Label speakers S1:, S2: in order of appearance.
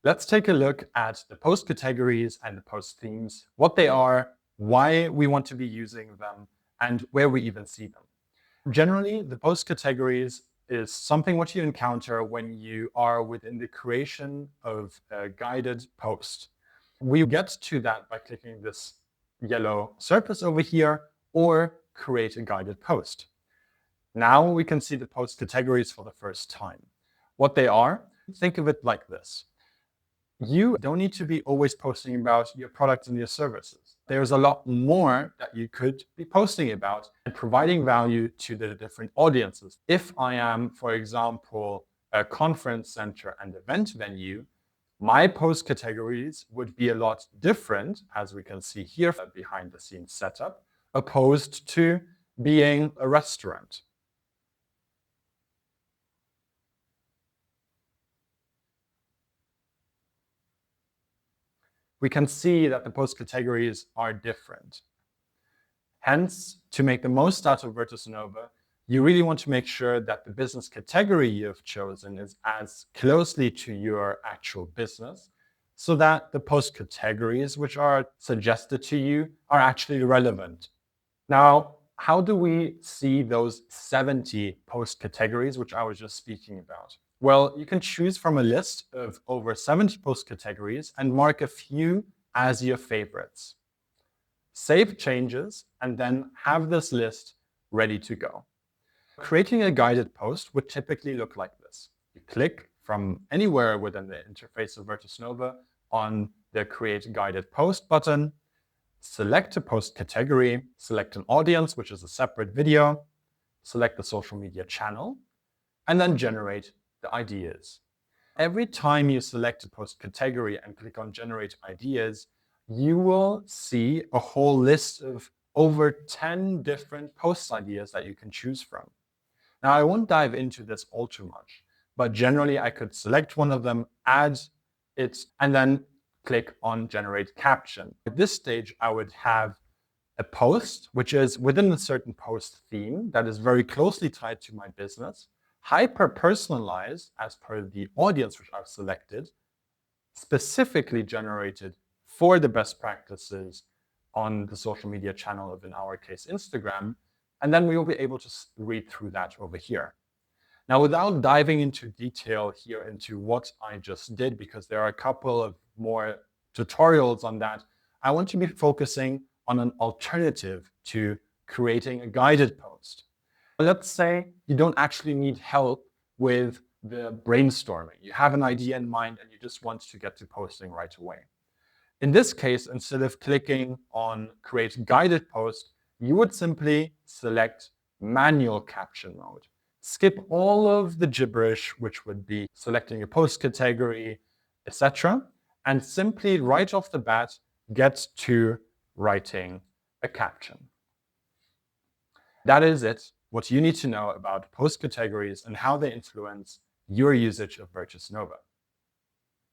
S1: Let's take a look at the post categories and the post themes, what they are, why we want to be using them, and where we even see them. Generally, the post categories is something what you encounter when you are within the creation of a guided post. We get to that by clicking this yellow surface over here or create a guided post. Now we can see the post categories for the first time. What they are, think of it like this. You don't need to be always posting about your products and your services. There's a lot more that you could be posting about and providing value to the different audiences. If I am, for example, a conference center and event venue, my post categories would be a lot different, as we can see here behind the scenes setup, opposed to being a restaurant. We can see that the post categories are different. Hence, to make the most out of VirtusNova, you really want to make sure that the business category you've chosen is as closely to your actual business, so that the post categories which are suggested to you are actually relevant. Now, how do we see those 70 post categories which I was just speaking about? Well, you can choose from a list of over 70 post categories and mark a few as your favorites. Save changes and then have this list ready to go. Creating a guided post would typically look like this. You click from anywhere within the interface of VirtusNova on the Create Guided Post button, select a post category, select an audience, which is a separate video, select the social media channel, and then generate the ideas. Every time you select a post category and click on Generate Ideas, you will see a whole list of over 10 different post ideas that you can choose from. Now, I won't dive into this all too much, but generally I could select one of them, add it, and then click on Generate Caption. At this stage, I would have a post, which is within a certain post theme that is very closely tied to my business, hyper-personalized as per the audience which I've selected, specifically generated for the best practices on the social media channel of, in our case, Instagram, and then we will be able to read through that over here. Now, without diving into detail here into what I just did, because there are a couple of more tutorials on that, I want to be focusing on an alternative to creating a guided post. Let's say you don't actually need help with the brainstorming. You have an idea in mind and you just want to get to posting right away. In this case, instead of clicking on Create Guided Post, you would simply select Manual Caption Mode. Skip all of the gibberish, which would be selecting a post category, etc., and simply right off the bat get to writing a caption. That is it, what you need to know about post categories and how they influence your usage of VirtusNova.